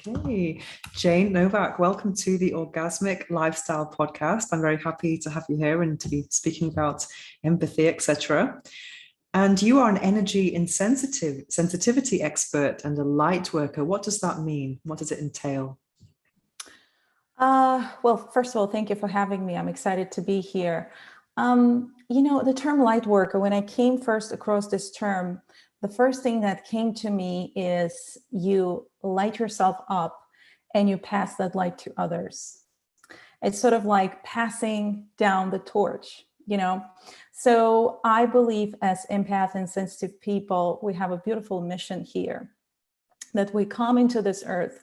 Okay, Jane Novak, welcome to the Orgasmic Lifestyle Podcast. I'm very happy to have you here and to be speaking about empathy, etc. And you are an energy sensitivity expert and a light worker. What does that mean? What does it entail? Well, first of all, thank you for having me. I'm excited to be here. The term light worker, when I came first across this term, the first thing that came to me is you light yourself up and you pass that light to others. It's sort of like passing down the torch. So I believe as empath and sensitive people, we have a beautiful mission here that we come into this earth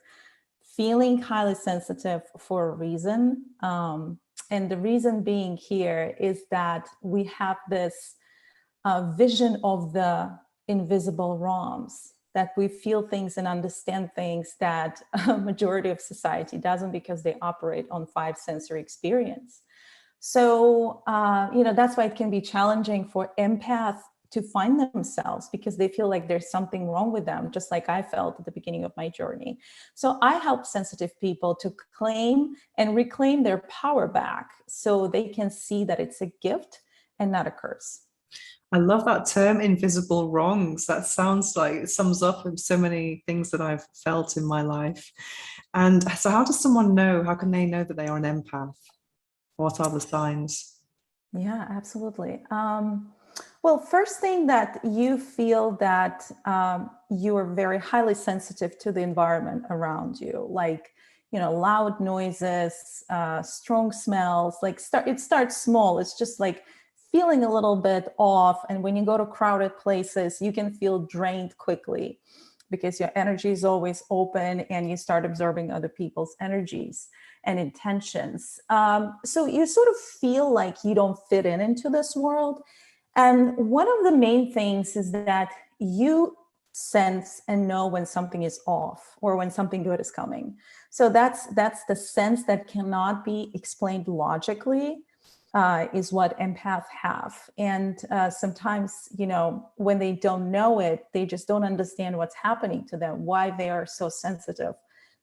feeling highly sensitive for a reason. And the reason being here is that we have this vision of the invisible realms, that we feel things and understand things that a majority of society doesn't, because they operate on 5 sensory experience. So, that's why it can be challenging for empaths to find themselves, because they feel like there's something wrong with them, just like I felt at the beginning of my journey. So I help sensitive people to claim and reclaim their power back so they can see that it's a gift and not a curse. I love that term, invisible wrongs. That sounds like it sums up so many things that I've felt in my life. And so how does someone know, how can they know that they are an empath? What are the signs? Yeah, absolutely. Well, first thing, that you feel that you are very highly sensitive to the environment around you, like, loud noises, strong smells, it starts small. It's just like feeling a little bit off. And when you go to crowded places, you can feel drained quickly because your energy is always open and you start absorbing other people's energies and intentions. So you sort of feel like you don't fit into this world. And one of the main things is that you sense and know when something is off or when something good is coming. So that's the sense that cannot be explained logically, is what empaths have. And sometimes, when they don't know it, they just don't understand what's happening to them, why they are so sensitive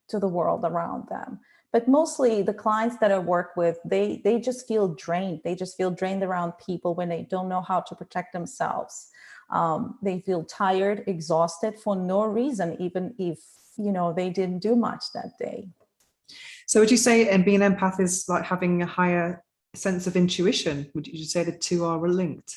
to the world around them. But mostly the clients that I work with, they just feel drained. They just feel drained around people when they don't know how to protect themselves. They feel tired, exhausted for no reason, even if, they didn't do much that day. So would you say and being an empath is like having a higher sense of intuition? Would you say the two are linked?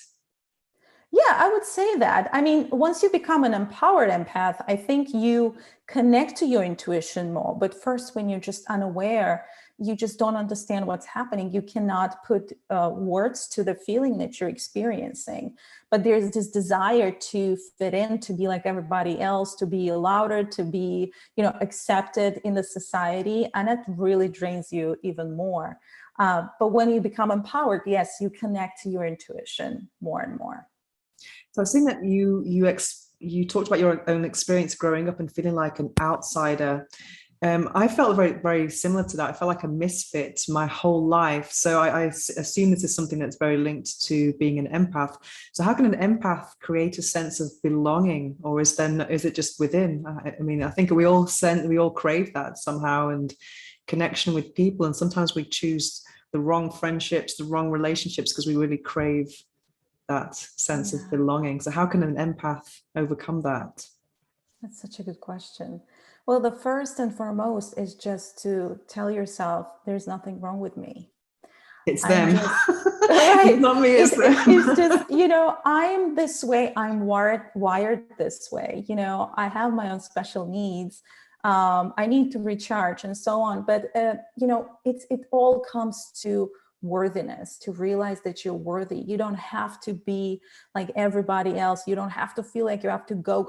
Yeah, I would say that. I mean, once you become an empowered empath, I think you connect to your intuition more. But first, when you're just unaware, you just don't understand what's happening. You cannot put words to the feeling that you're experiencing. But there's this desire to fit in, to be like everybody else, to be louder, to be, accepted in the society. And that really drains you even more. But when you become empowered, yes, you connect to your intuition more and more. So I've seen that you talked about your own experience growing up and feeling like an outsider. I felt very, very similar to that. I felt like a misfit my whole life. So I assume this is something that's very linked to being an empath. So how can an empath create a sense of belonging, or is it just within? I mean, I think we all crave that somehow, and connection with people. And sometimes we choose the wrong friendships, the wrong relationships, because we really crave that sense of belonging. So how can an empath overcome that? That's such a good question. Well, the first and foremost is just to tell yourself there's nothing wrong with me. It's them. Right. It's not me, it's them. It's just, I'm this way, I'm wired this way. I have my own special needs. I need to recharge and so on. But, it all comes to worthiness, to realize that you're worthy. You don't have to be like everybody else. You don't have to feel like you have to go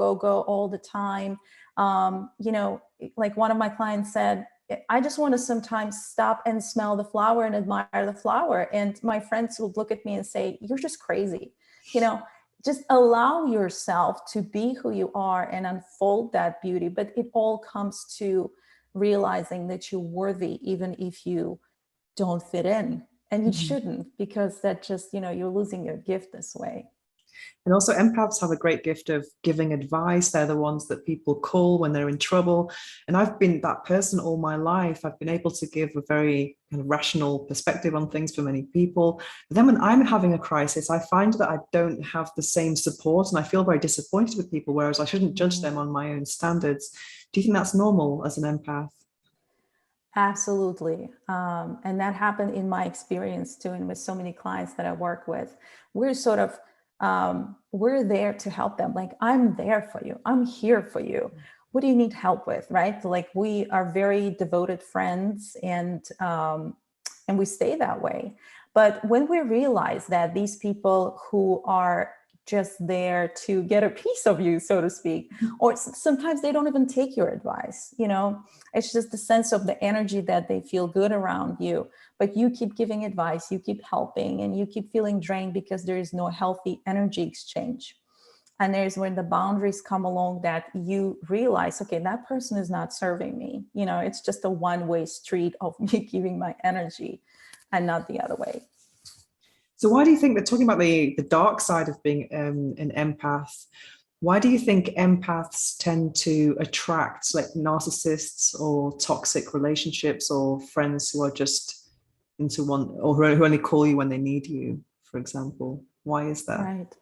all the time. Like one of my clients said, I just want to sometimes stop and smell the flower and admire the flower. And my friends would look at me and say, you're just crazy. Just allow yourself to be who you are and unfold that beauty. But it all comes to realizing that you're worthy, even if you don't fit in. And you shouldn't, because that just, you're losing your gift this way. And also, empaths have a great gift of giving advice. They're the ones that people call when they're in trouble. And I've been that person all my life. I've been able to give a very kind of rational perspective on things for many people. But then when I'm having a crisis, I find that I don't have the same support and I feel very disappointed with people, whereas I shouldn't judge them on my own standards. Do you think that's normal as an empath? Absolutely. And that happened in my experience too, and with so many clients that I work with. We're sort of, we're there to help them. Like, I'm there for you. I'm here for you. What do you need help with? Right? Like, we are very devoted friends, and we stay that way. But when we realize that these people who are just there to get a piece of you, so to speak, or sometimes they don't even take your advice, it's just the sense of the energy that they feel good around you, but you keep giving advice, you keep helping, and you keep feeling drained because there is no healthy energy exchange. And there's when the boundaries come along that you realize, okay, that person is not serving me. It's just a one-way street of me giving my energy and not the other way. So why do you think, that talking about the dark side of being an empath, why do you think empaths tend to attract like narcissists or toxic relationships or friends who are just into one, or who only call you when they need you, for example? Why is that? Right.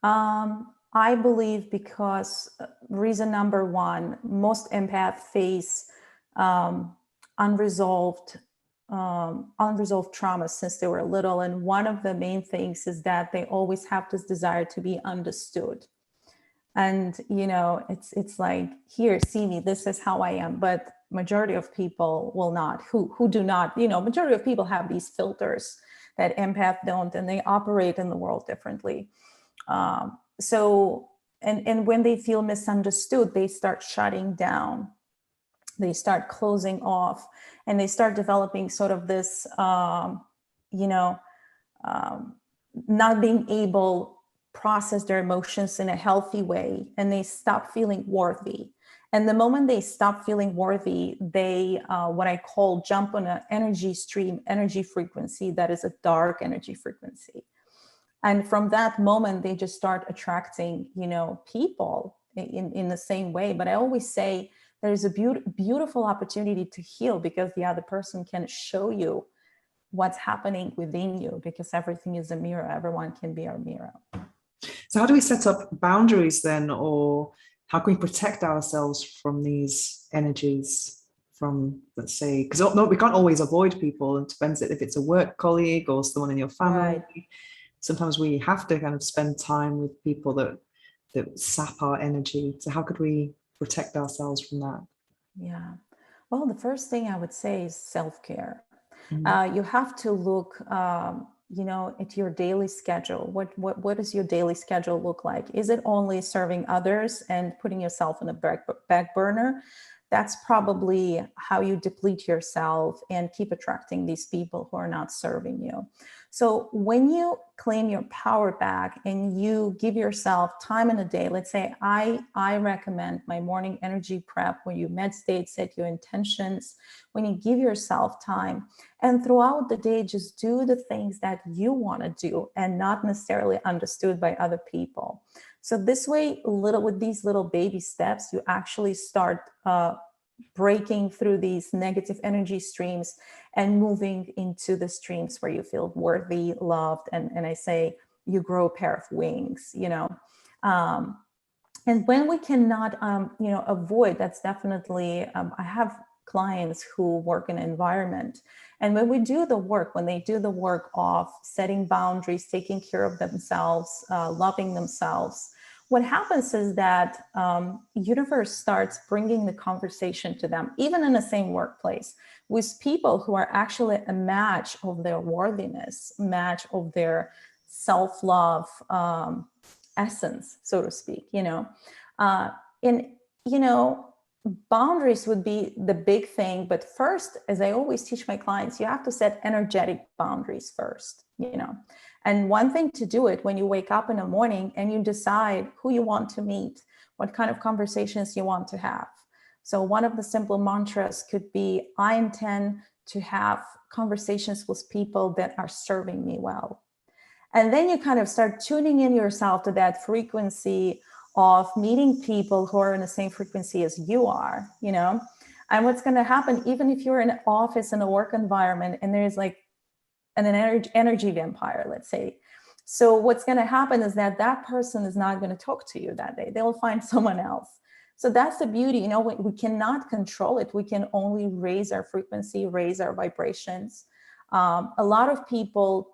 I believe because reason number one, most empaths face um, unresolved unresolved trauma since they were little. And one of the main things is that they always have this desire to be understood. And, it's like, here, see me, this is how I am. But majority of people will not, who do not, majority of people have these filters that empath don't, and they operate in the world differently. And when they feel misunderstood, they start shutting down, they start closing off, and they start developing sort of this, you know, not being able process their emotions in a healthy way, and they stop feeling worthy. And the moment they stop feeling worthy, they, what I call, jump on an energy stream, energy frequency that is a dark energy frequency. And from that moment, they just start attracting, people in the same way. But I always say there's a beautiful opportunity to heal, because the other person can show you what's happening within you, because everything is a mirror. Everyone can be our mirror. So how do we set up boundaries then, or how can we protect ourselves from these energies from, let's say, because we can't always avoid people. It depends if it's a work colleague or someone in your family. Right. Sometimes we have to kind of spend time with people that sap our energy. So how could we protect ourselves from that? Yeah. Well, the first thing I would say is self-care. Mm-hmm. You have to look, at your daily schedule. What does your daily schedule look like? Is it only serving others and putting yourself on a back burner? That's probably how you deplete yourself and keep attracting these people who are not serving you. So when you claim your power back and you give yourself time in a day, let's say I recommend my morning energy prep, where you meditate, set your intentions, when you give yourself time, and throughout the day, just do the things that you want to do and not necessarily understood by other people. So this way, with these little baby steps, you actually start breaking through these negative energy streams and moving into the streams where you feel worthy, loved, and I say you grow a pair of wings, and when we cannot, avoid, that's definitely, I have clients who work in an environment. And when they do the work of setting boundaries, taking care of themselves, loving themselves, what happens is that universe starts bringing the conversation to them, even in the same workplace, with people who are actually a match of their worthiness, match of their self-love essence, so to speak, and, boundaries would be the big thing. But first, as I always teach my clients, you have to set energetic boundaries first, And one thing to do it when you wake up in the morning and you decide who you want to meet, what kind of conversations you want to have. So one of the simple mantras could be, I intend to have conversations with people that are serving me well. And then you kind of start tuning in yourself to that frequency of meeting people who are in the same frequency as you are, you know? And what's going to happen, even if you're in an office, in a work environment, and there's like an energy vampire, let's say. So what's going to happen is that that person is not going to talk to you that day. They'll find someone else. So that's the beauty, you know, we cannot control it. We can only raise our frequency, raise our vibrations. A lot of people,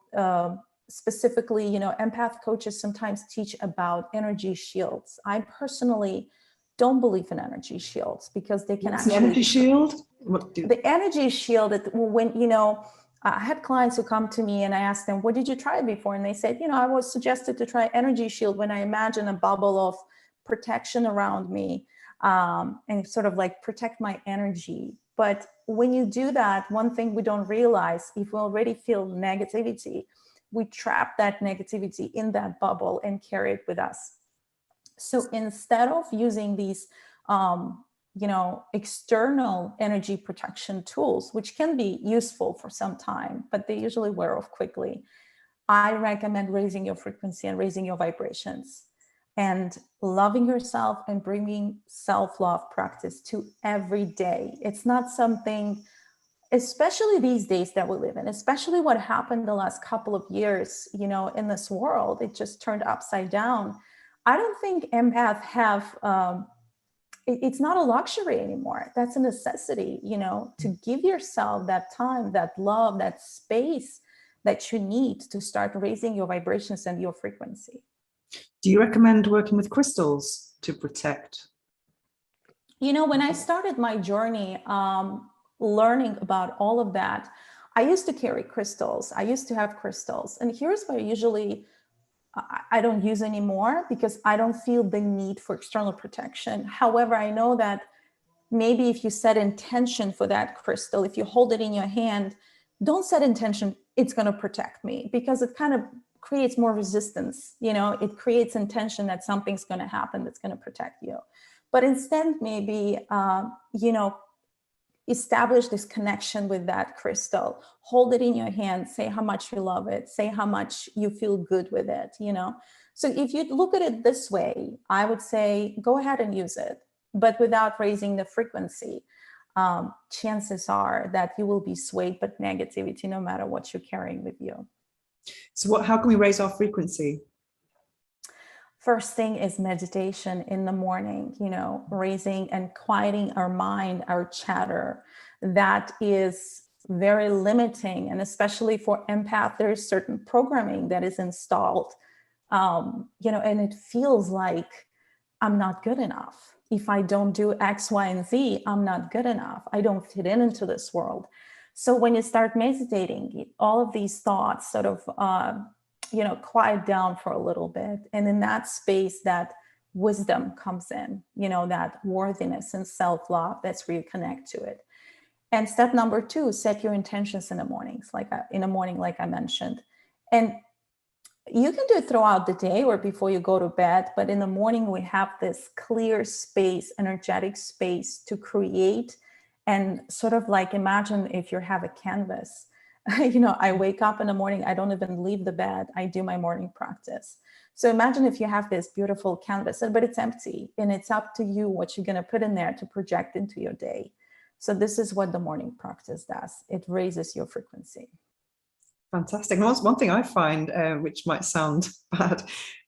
specifically, you know, empath coaches sometimes teach about energy shields. I personally don't believe in energy shields because they can What's actually... the energy shield? The energy shield, when, you know, I had clients who come to me and I asked them, what did you try before? And they said, you know, I was suggested to try energy shield when I imagine a bubble of protection around me, and sort of like protect my energy. But when you do that, one thing we don't realize, if we already feel negativity, we trap that negativity in that bubble and carry it with us. So instead of using these, you know, external energy protection tools, which can be useful for some time, but they usually wear off quickly, I recommend raising your frequency and raising your vibrations and loving yourself and bringing self-love practice to every day. It's not something, especially these days that we live in, especially what happened the last couple of years, you know, in this world, it just turned upside down. I don't think empaths have, it's not a luxury anymore. That's a necessity, you know, to give yourself that time, that love, that space that you need to start raising your vibrations and your frequency. Do you recommend working with crystals to protect? You know, when I started my journey, learning about all of that, I used to carry crystals. I used to have crystals. And here's where usually I don't use anymore because I don't feel the need for external protection. However, I know that maybe if you set intention for that crystal, if you hold it in your hand, don't set intention, it's going to protect me, because it kind of creates more resistance. You know, it creates intention that something's going to happen that's going to protect you. But instead, maybe, you know, establish this connection with that crystal, hold it in your hand, say how much you love it, say how much you feel good with it, you know? So if you look at it this way, I would say, go ahead and use it, but without raising the frequency. Chances are that you will be swayed by negativity no matter what you're carrying with you. So how can we raise our frequency? First thing is meditation in the morning, you know, raising and quieting our mind, our chatter. That is very limiting. And especially for empath, there is certain programming that is installed, you know, and it feels like I'm not good enough. If I don't do X, Y, and Z, I'm not good enough. I don't fit into this world. So when you start meditating, all of these thoughts sort of, you know, quiet down for a little bit. And in that space, that wisdom comes in, you know, that worthiness and self-love, that's where you connect to it. And step number 2, set your intentions in the mornings, like I mentioned. And you can do it throughout the day or before you go to bed, but in the morning, we have this clear space, energetic space to create. And sort of like, imagine if you have a canvas. You know, I wake up in the morning, I don't even leave the bed, I do my morning practice. So imagine if you have this beautiful canvas, but it's empty, and it's up to you what you're going to put in there to project into your day. So this is what the morning practice does. It raises your frequency. Fantastic. And one thing I find, which might sound bad,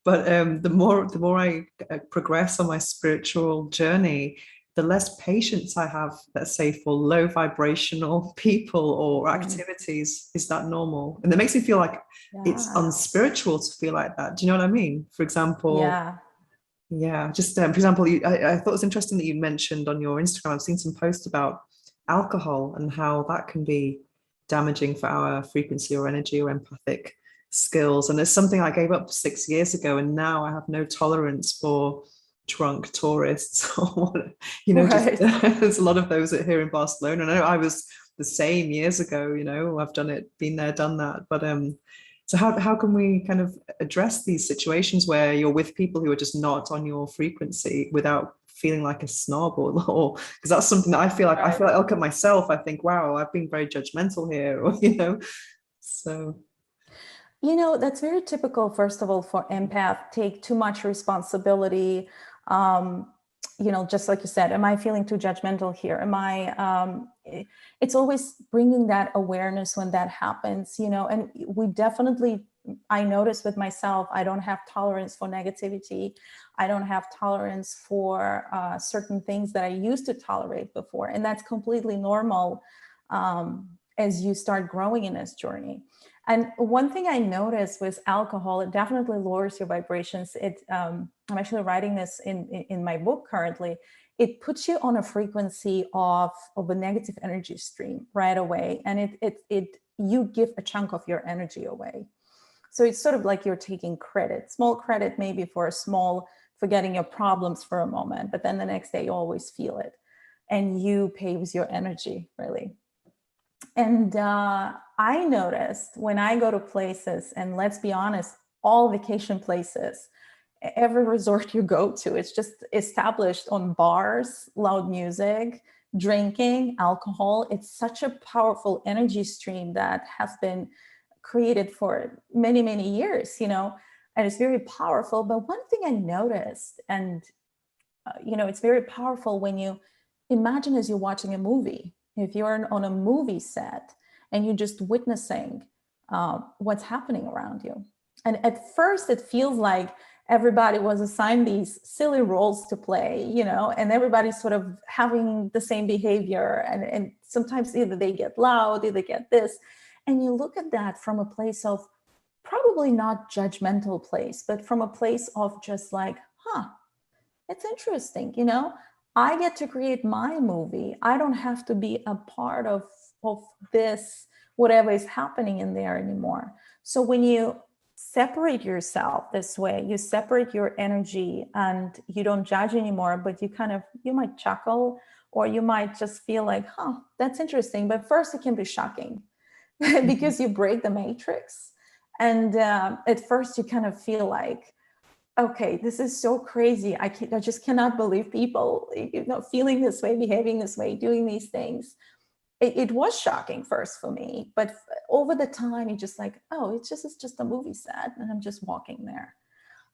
but the more I progress on my spiritual journey, the less patience I have, let's say, for low vibrational people or activities. Is that normal? And it makes me feel like it's unspiritual to feel like that. Do you know what I mean? For example, just for example, I thought it was interesting that you mentioned on your Instagram, I've seen some posts about alcohol and how that can be damaging for our frequency or energy or empathic skills. And it's something I gave up 6 years ago, and now I have no tolerance for drunk tourists or what, you know, just there's a lot of those here in Barcelona. And I know I was the same years ago, you know, I've done it, been there, done that. But so how can we kind of address these situations where you're with people who are just not on your frequency without feeling like a snob or because that's something that I feel like I look at myself, I think, wow, I've been very judgmental here, or, you know, so. That's very typical, first of all, for empath, take too much responsibility. Um, just like you said, am I feeling too judgmental here? It's always bringing that awareness when that happens, and I notice with myself, I don't have tolerance for negativity. I don't have tolerance for certain things that I used to tolerate before. And that's completely normal as you start growing in this journey. And one thing I noticed with alcohol, it definitely lowers your vibrations. I'm actually writing this in my book currently. It puts you on a frequency of a negative energy stream right away, and you give a chunk of your energy away. So it's sort of like you're taking credit, small credit maybe for forgetting your problems for a moment, but then the next day you always feel it, and you paves your energy really. And I noticed when I go to places, and let's be honest, all vacation places, every resort you go to, it's just established on bars, loud music, drinking, alcohol. It's such a powerful energy stream that has been created for many, many years, and it's very powerful. But one thing I noticed, and it's very powerful when you imagine as you're watching a movie, if you're on a movie set and you're just witnessing what's happening around you. And at first it feels like everybody was assigned these silly roles to play, and everybody's sort of having the same behavior. And sometimes either they get loud, either get this. And you look at that from a place of probably not judgmental place, but from a place of just like, it's interesting, I get to create my movie. I don't have to be a part of this, whatever is happening in there anymore. So when you separate yourself this way, you separate your energy and you don't judge anymore, but you might chuckle, or you might just feel like, that's interesting. But first it can be shocking because you break the matrix. And at first you kind of feel like, okay, this is so crazy. I just cannot believe people, feeling this way, behaving this way, doing these things. It was shocking first for me, but over the time, you're just like, it's just a movie set, and I'm just walking there.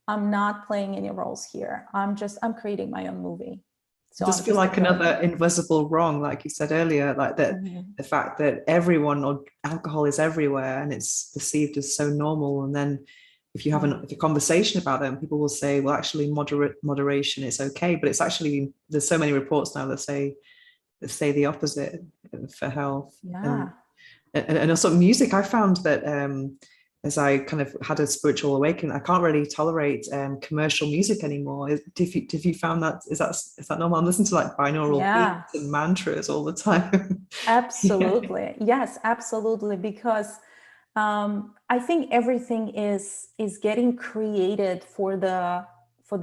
I'm not playing any roles here. I'm creating my own movie. So it does feel like another invisible wrong, like you said earlier, like that the fact that everyone or alcohol is everywhere and it's perceived as so normal. And then if you have a conversation about them, people will say, well, actually moderation is okay. But it's actually, there's so many reports now that say the opposite for health. Yeah. And also music, I found that as I kind of had a spiritual awakening, I can't really tolerate commercial music anymore. Have you found that? Is that normal? I'm listening to like binaural beats and mantras all the time. Absolutely. Yes, absolutely. Because I think everything is getting created for the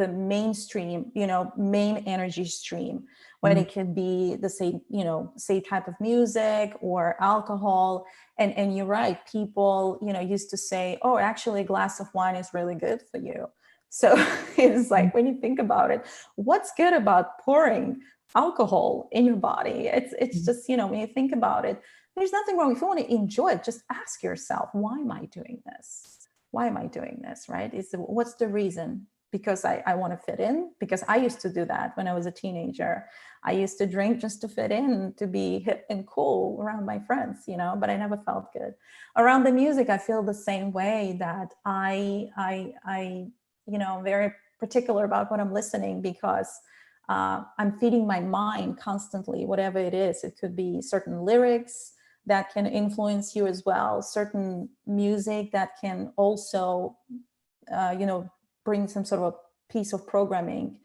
mainstream, main energy stream, when it can be the same type of music or alcohol. And you're right, people, used to say, oh, actually a glass of wine is really good for you. So it's like, when you think about it, what's good about pouring alcohol in your body? It's just, when you think about it, there's nothing wrong. If you want to enjoy it, just ask yourself, why am I doing this? Why am I doing this, right? What's the reason? Because I want to fit in? Because I used to do that when I was a teenager. I used to drink just to fit in, to be hip and cool around my friends, but I never felt good. Around the music, I feel the same way, that I'm very particular about what I'm listening, because I'm feeding my mind constantly, whatever it is. It could be certain lyrics that can influence you as well, certain music that can also, bring some sort of a piece of programming,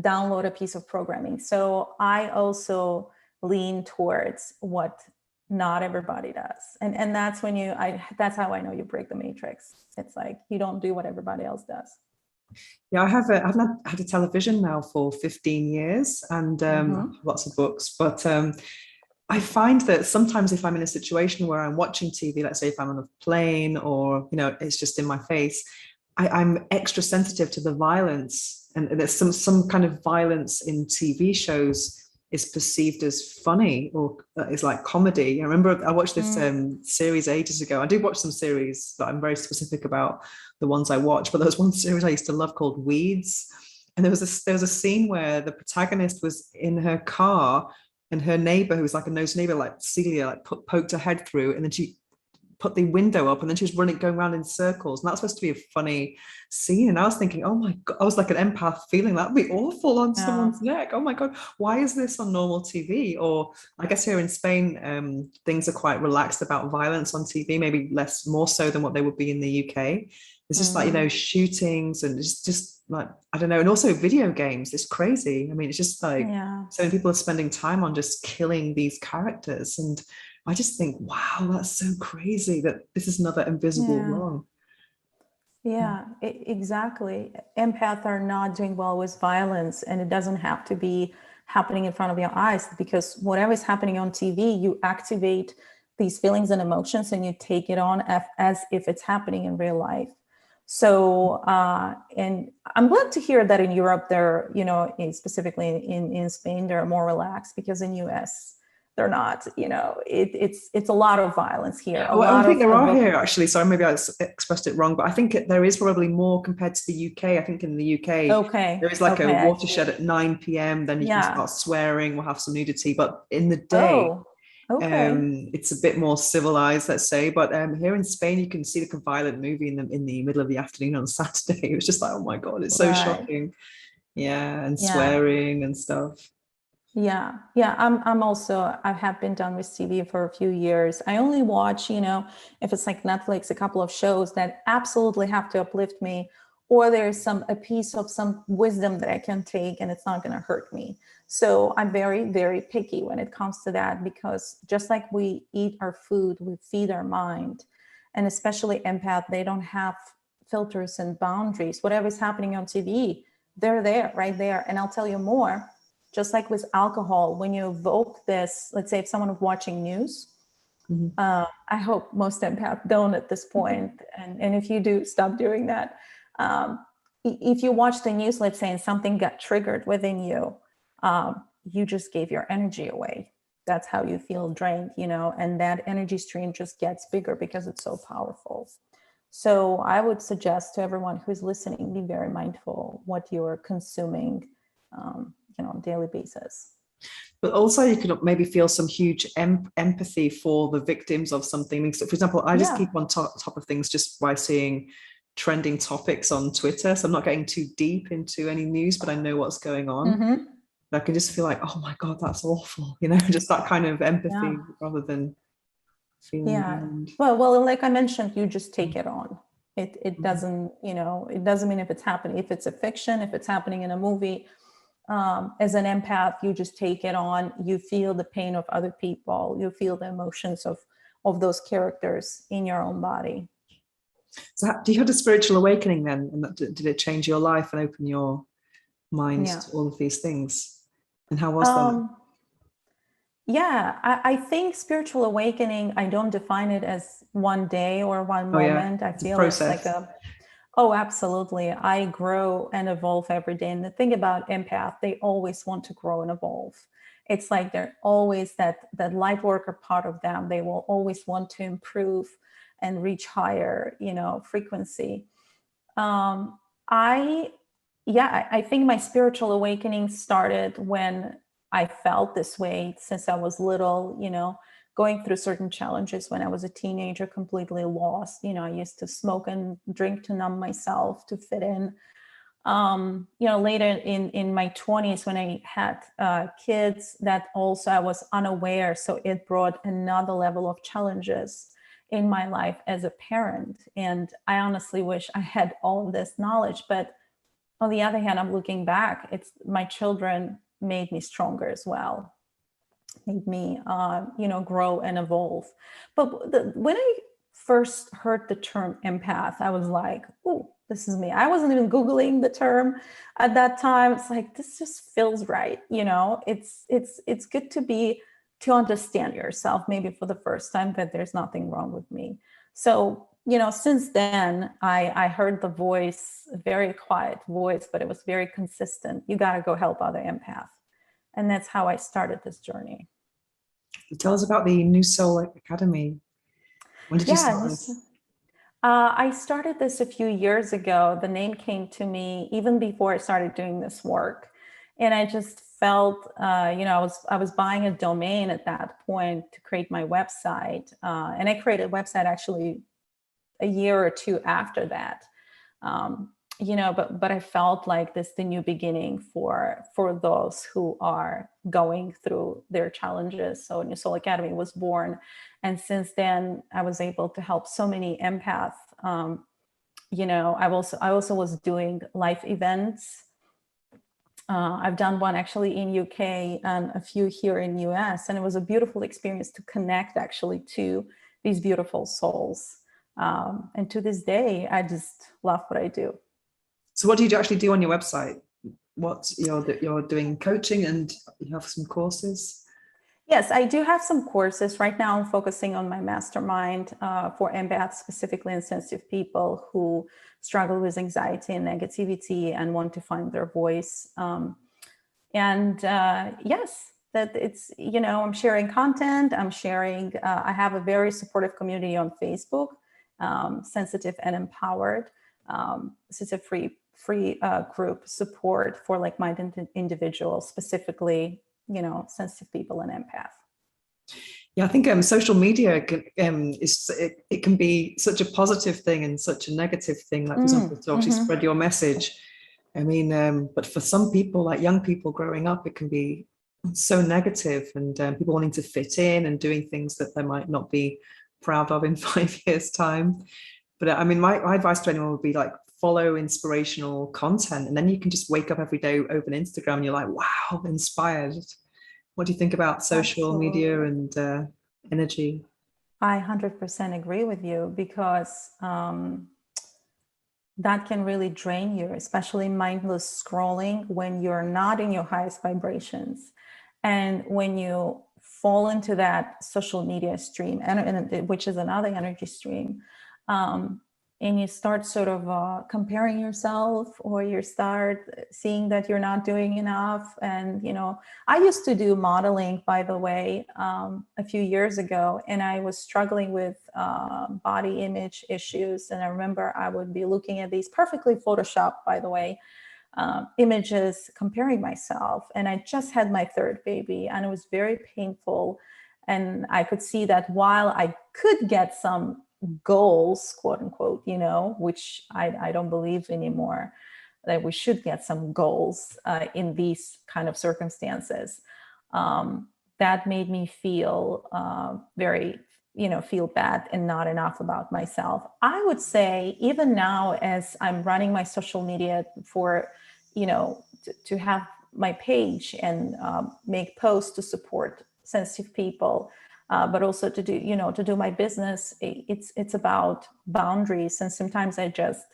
download a piece of programming. So I also lean towards what not everybody does. And that's when that's how I know you break the matrix. It's like, you don't do what everybody else does. Yeah, I've not had a television now for 15 years and lots of books, but I find that sometimes if I'm in a situation where I'm watching TV, let's say if I'm on a plane or, it's just in my face, I'm extra sensitive to the violence. And there's some kind of violence in TV shows is perceived as funny or is like comedy. I remember I watched this series ages ago. I do watch some series that I'm very specific about the ones I watch, but there was one series I used to love called Weeds. And there was a scene where the protagonist was in her car and her neighbor, who was like a nose neighbor, like Celia, like poked her head through, and then she put the window up, and then she was going around in circles, and that's supposed to be a funny scene. And I was thinking, oh my god, I was like an empath feeling that'd be awful on someone's neck. Oh my god, why is this on normal TV? Or I guess here in Spain, things are quite relaxed about violence on TV, maybe more so than what they would be in the UK. It's just like, shootings, and it's just like, I don't know. And also video games, it's crazy. I mean, it's just like so many people are spending time on just killing these characters. And I just think, wow, that's so crazy that this is another invisible wrong. Yeah, exactly. Empaths are not doing well with violence, and it doesn't have to be happening in front of your eyes, because whatever is happening on TV, you activate these feelings and emotions and you take it on as if it's happening in real life. So, and I'm glad to hear that in Europe, they're, specifically in Spain, they're more relaxed, because in US, they're not, it's a lot of violence here. I think there are here, actually. Sorry, maybe I expressed it wrong, but I think there is probably more compared to the UK. I think in the UK, there is like a watershed at 9 p.m. Then you can start swearing, we'll have some nudity. But in the day, it's a bit more civilized, let's say. But here in Spain, you can see like a violent movie in the middle of the afternoon on Saturday. It was just like, oh my God, it's so shocking. Yeah, and swearing and stuff. Yeah. I have been done with TV for a few years. I only watch, if it's like Netflix, a couple of shows that absolutely have to uplift me, or there's a piece of some wisdom that I can take and it's not going to hurt me. So I'm very, very picky when it comes to that, because just like we eat our food, we feed our mind. And especially empath, they don't have filters and boundaries. Whatever's happening on TV, they're there, right there. And I'll tell you more. Just like with alcohol, when you evoke this, let's say if someone is watching news, I hope most empaths don't at this point. And if you do, stop doing that. If you watch the news, let's say, and something got triggered within you, you just gave your energy away. That's how you feel drained, and that energy stream just gets bigger because it's so powerful. So I would suggest to everyone who's listening, be very mindful what you're consuming on a daily basis. But also you can maybe feel some huge empathy for the victims of something. So, for example, I just keep on top of things just by seeing trending topics on Twitter. So I'm not getting too deep into any news, but I know what's going on. I can just feel like, oh my God, that's awful. Just that kind of empathy rather than feeling. Well, like I mentioned, you just take it on. It doesn't, it doesn't mean if it's happening, if it's a fiction, if it's happening in a movie. As an empath, you just take it on. You feel the pain of other people. You feel the emotions of those characters in your own body. So you had a spiritual awakening then? And did it change your life and open your mind to all of these things? And how was that? Yeah, I think spiritual awakening, I don't define it as one day or one moment. I feel it's like absolutely. I grow and evolve every day. And the thing about empath, they always want to grow and evolve. It's like they're always that light worker part of them. They will always want to improve and reach higher, frequency. I think my spiritual awakening started when I felt this way since I was little, going through certain challenges when I was a teenager, completely lost. I used to smoke and drink to numb myself, to fit in. Later in my 20s, when I had kids, that also I was unaware. So it brought another level of challenges in my life as a parent. And I honestly wish I had all of this knowledge. But on the other hand, I'm looking back, it's my children made me stronger as well. Made me, grow and evolve. But when I first heard the term empath, I was like, "Oh, this is me." I wasn't even Googling the term at that time. It's like, this just feels right. It's good to understand yourself, maybe for the first time, that there's nothing wrong with me. So, since then, I heard the voice, a very quiet voice, but it was very consistent. You got to go help other empaths. And that's how I started this journey. Tell us about the New Soul Academy. When did you start this? I started this a few years ago. The name came to me even before I started doing this work. And I just felt, I was buying a domain at that point to create my website. And I created a website actually a year or two after that. But I felt like this the new beginning for those who are going through their challenges. So New Soul Academy was born, and since then I was able to help so many empaths. I also was doing live events. I've done one actually in UK and a few here in US, and it was a beautiful experience to connect actually to these beautiful souls. And to this day, I just love what I do. So what do you actually do on your website? What you're doing coaching, and you have some courses? Yes, I do have some courses. Right now I'm focusing on my mastermind for empaths, specifically and sensitive people who struggle with anxiety and negativity and want to find their voice. Yes, that it's, I'm sharing content, I have a very supportive community on Facebook, Sensitive and Empowered. This is a free group support for like-minded individuals, specifically, sensitive people and empath. Yeah, I think social media it can be such a positive thing and such a negative thing. Like, for example, to actually spread your message. I mean, but for some people, like young people growing up, it can be so negative, and people wanting to fit in and doing things that they might not be proud of in 5 years' time. But I mean, my advice to anyone would be like, follow inspirational content, and then you can just wake up every day, open Instagram, and you're like, wow, inspired. What do you think about social media and energy? I 100% agree with you, because that can really drain you, especially mindless scrolling when you're not in your highest vibrations. And when you fall into that social media stream, and which is another energy stream, and you start sort of comparing yourself, or you start seeing that you're not doing enough. And, I used to do modeling, by the way, a few years ago, and I was struggling with body image issues. And I remember I would be looking at these perfectly photoshopped, by the way, images, comparing myself. And I just had my third baby, and it was very painful. And I could see that while I could get some goals, quote unquote, which I don't believe anymore, that we should get some goals in these kind of circumstances. That made me feel very, feel bad and not enough about myself. I would say even now, as I'm running my social media for, to have my page and make posts to support sensitive people, but also to do my business, it's about boundaries. And sometimes I just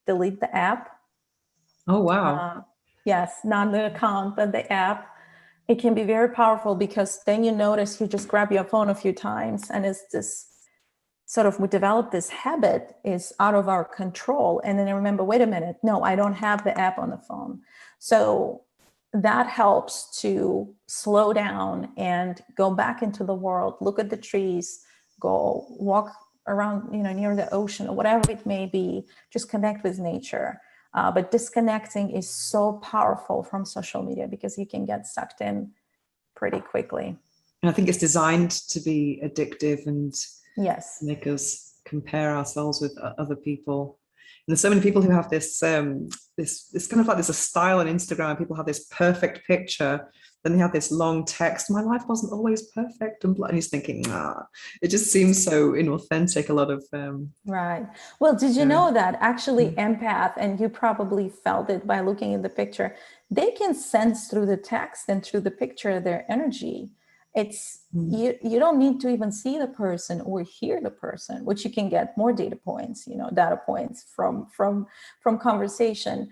delete the app. Oh, wow. Yes, not the account, but the app. It can be very powerful, because then you notice you just grab your phone a few times, and it's this sort of, we develop this habit is out of our control. And then I remember, wait a minute, no, I don't have the app on the phone. So that helps to slow down and go back into the world, look at the trees, go walk around, near the ocean, or whatever it may be, just connect with nature. But disconnecting is so powerful from social media, because you can get sucked in pretty quickly. And I think it's designed to be addictive and yes, make us compare ourselves with other people. And there's so many people who have this this kind of like, there's a style on Instagram. People have this perfect picture, then they have this long text. My life wasn't always perfect, and he's thinking, it just seems so inauthentic. A lot of right. Well, did you know that actually empath, and you probably felt it by looking at the picture, they can sense through the text and through the picture their energy. It's you don't need to even see the person or hear the person, which you can get more data points, data points from conversation.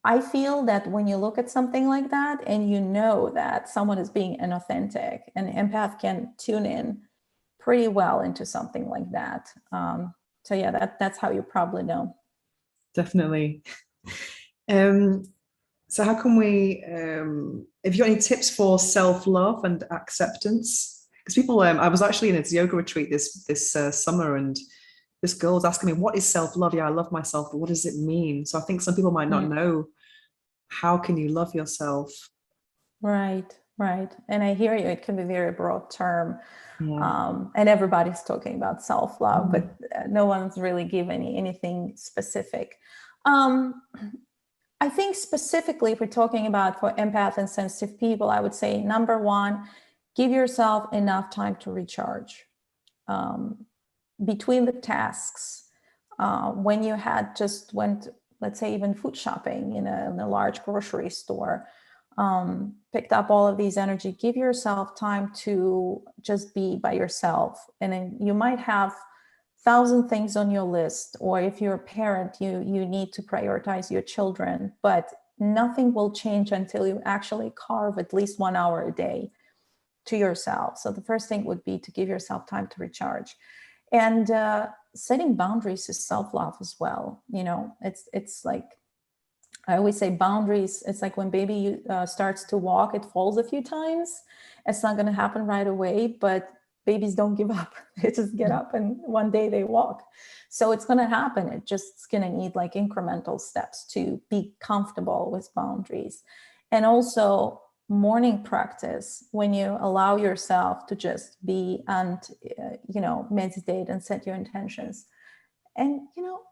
I feel that when you look at something like that, and you know that someone is being inauthentic, an empath can tune in pretty well into something like that. So yeah, that's how you probably know. Definitely. So how can we, if you got any tips for self-love and acceptance? Because people, I was actually in a yoga retreat this summer, and this girl was asking me, what is self-love? Yeah, I love myself, but what does it mean? So I think some people might not know, how can you love yourself? Right, right. And I hear you, it can be a very broad term. Yeah. And everybody's talking about self-love, but no one's really given anything specific. I think specifically if we're talking about for empath and sensitive people, I would say number one, give yourself enough time to recharge. Between the tasks, when you had just went, let's say even food shopping in a large grocery store, picked up all of these energy, give yourself time to just be by yourself. And then you might have 1,000 things on your list, or if you're a parent, you need to prioritize your children, but nothing will change until you actually carve at least 1 hour a day to yourself. So the first thing would be to give yourself time to recharge. And setting boundaries is self-love as well. You know, it's like, I always say boundaries, it's like when baby starts to walk, it falls a few times. It's not going to happen right away, but babies don't give up. They just get up and one day they walk. So it's going to happen. It just going to need like incremental steps to be comfortable with boundaries. And also morning practice, when you allow yourself to just be and, meditate and set your intentions. And,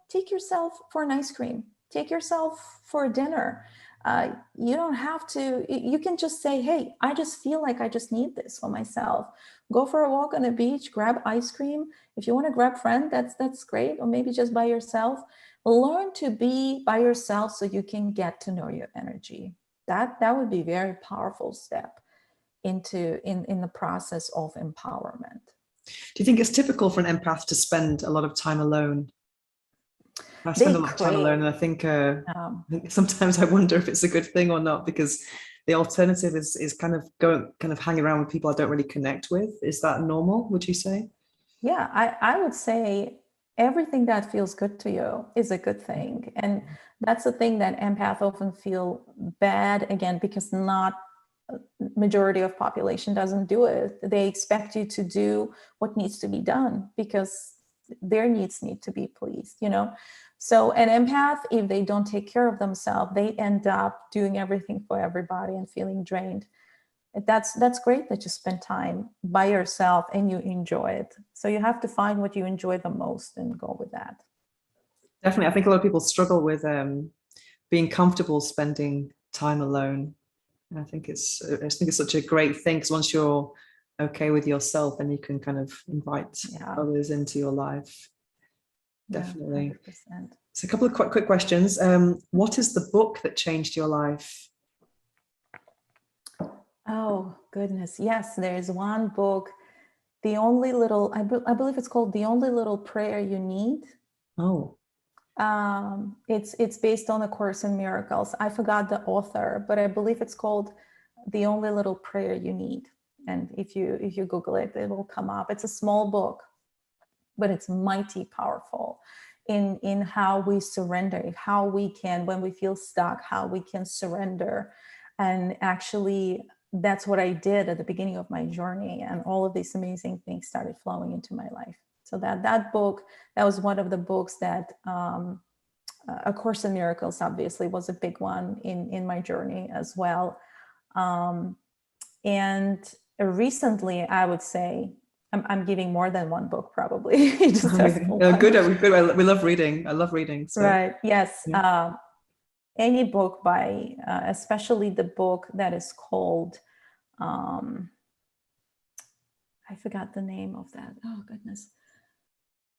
take yourself for an ice cream. Take yourself for a dinner. You don't have to, you can just say, hey, I just feel like I just need this for myself. Go for a walk on the beach, grab ice cream. If you want to grab friend, that's great. Or maybe just by yourself. Learn to be by yourself so you can get to know your energy. That would be a very powerful step in the process of empowerment. Do you think it's typical for an empath to spend a lot of time alone? I spend a lot of time alone, and I think sometimes I wonder if it's a good thing or not, because the alternative is kind of hanging around with people I don't really connect with. Is that normal, would you say? Yeah, I would say everything that feels good to you is a good thing. And that's the thing that empaths often feel bad, again, because not majority of population doesn't do it. They expect you to do what needs to be done because their needs need to be pleased, So an empath, if they don't take care of themselves, they end up doing everything for everybody and feeling drained. That's great that you spend time by yourself and you enjoy it. So you have to find what you enjoy the most and go with that. Definitely. I think a lot of people struggle with being comfortable spending time alone. And I think it's such a great thing, because once you're okay with yourself, then you can kind of invite others into your life. Definitely. 100%. So a couple of quick questions. What is the book that changed your life? Oh, goodness. Yes, there's one book, The Only Little, I believe it's called The Only Little Prayer You Need. Oh. It's based on A Course in Miracles. I forgot the author, but I believe it's called The Only Little Prayer You Need. And if you Google it, it will come up. It's a small book, but it's mighty powerful in how we surrender, how we can, when we feel stuck, how we can surrender. And actually, that's what I did at the beginning of my journey. And all of these amazing things started flowing into my life. So that book, that was one of the books that A Course in Miracles obviously was a big one in my journey as well. And recently, I would say, I'm giving more than one book probably. Good. We love reading. I love reading. So. Right. Yes. Yeah. Any book by, especially the book that is called, I forgot the name of that. Oh, goodness.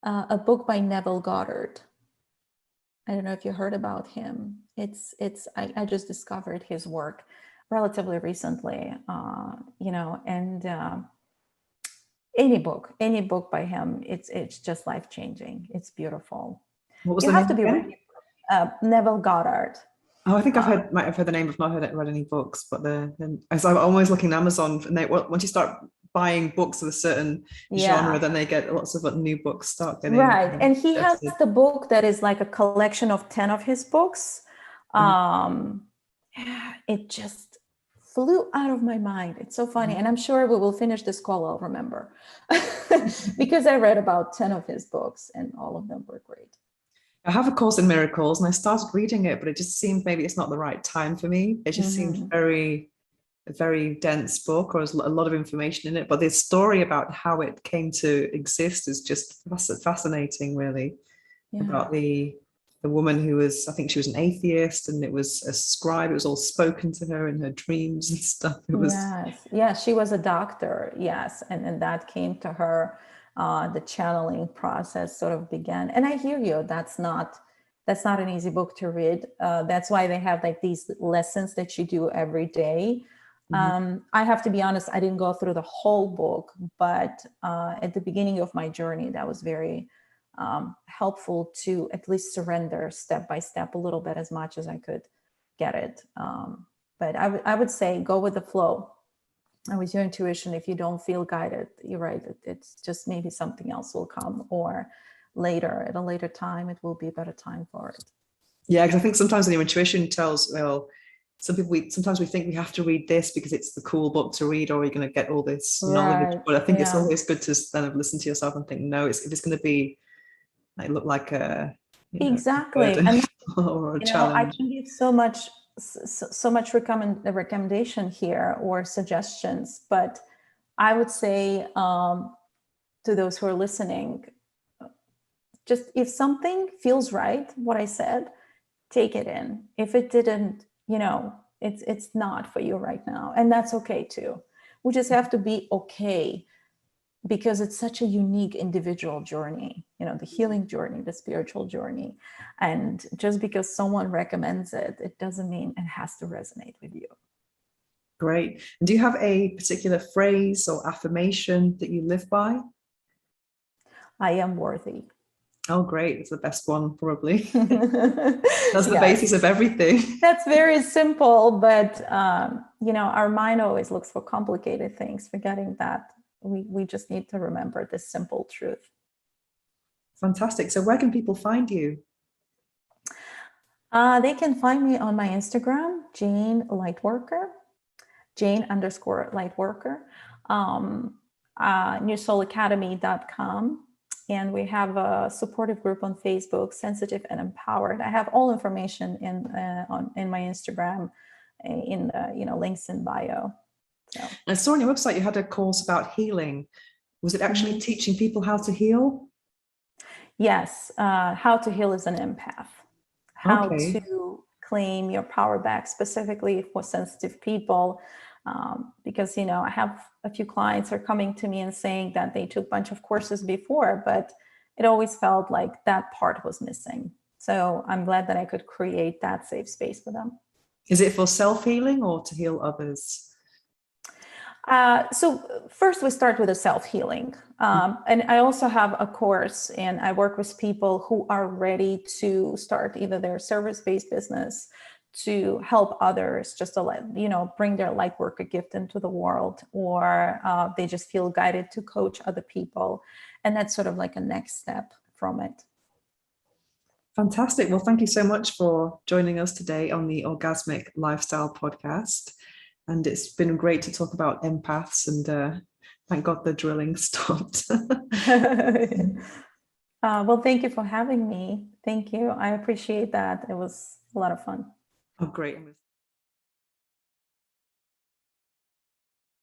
A book by Neville Goddard. I don't know if you heard about him. I just discovered his work relatively recently, and any book by him, it's just life-changing. It's beautiful. What was the name again? Neville Goddard. Oh, I think might have heard the name. I've not read any books, but as I'm always looking at Amazon, and once you start buying books of a certain genre, then they get lots of new books start getting right. And he has the book that is like a collection of 10 of his books. it just flew out of my mind. It's so funny. And I'm sure we will finish this call, I'll remember. Because I read about 10 of his books and all of them were great. I have a course in miracles and I started reading it, but it just seemed maybe it's not the right time for me. It just seemed a very dense book, or there's a lot of information in it. But the story about how it came to exist is just fascinating, really. About the woman who was, I think she was an atheist, and it was a scribe. It was all spoken to her in her dreams and stuff. It was yes, she was a doctor. Yes, and that came to her. The channeling process sort of began. And I hear you. That's not an easy book to read. That's why they have like these lessons that you do every day. I have to be honest, I didn't go through the whole book, but at the beginning of my journey, that was very helpful to at least surrender step by step a little bit, as much as I could get it. But I would say go with the flow and with your intuition. If you don't feel guided, you're right. It's just maybe something else will come, or later, at a later time, it will be a better time for it. Yeah, because I think sometimes when your intuition tells, well, sometimes we think we have to read this because it's the cool book to read, or you're going to get all this knowledge. But I think it's always good to kind of listen to yourself and think, no, if it's going to be like look like a exactly or a challenge. I can give so much recommendation here, or suggestions, but I would say to those who are listening, just if something feels right, what I said, take it in. If it didn't, it's not for you right now, and that's okay too. We just have to be okay, because it's such a unique individual journey, the healing journey, the spiritual journey. And just because someone recommends it, it doesn't mean it has to resonate with you. Great. And do you have a particular phrase or affirmation that you live by? I am worthy. Oh, great. It's the best one, probably. That's the basis of everything. That's very simple, but our mind always looks for complicated things, forgetting that we just need to remember this simple truth. Fantastic. So where can people find you? They can find me on my Instagram, Jane Lightworker, Jane_Lightworker, newsoulacademy.com. And we have a supportive group on Facebook, Sensitive and Empowered. I have all information in my Instagram, in the links in bio. So. I saw on your website you had a course about healing. Was it actually teaching people how to heal? Yes, how to heal as an empath. How to claim your power back, specifically for sensitive people. Because, I have a few clients are coming to me and saying that they took a bunch of courses before, but it always felt like that part was missing. So I'm glad that I could create that safe space for them. Is it for self-healing or to heal others? So first we start with a self-healing. And I also have a course, and I work with people who are ready to start either their service-based business, to help others, just to bring their light worker gift into the world, or they just feel guided to coach other people. And that's sort of like a next step from it. Fantastic. Well, thank you so much for joining us today on the Orgasmic Lifestyle Podcast. And it's been great to talk about empaths, and thank God the drilling stopped. Well, thank you for having me. Thank you. I appreciate that. It was a lot of fun. Oh, great.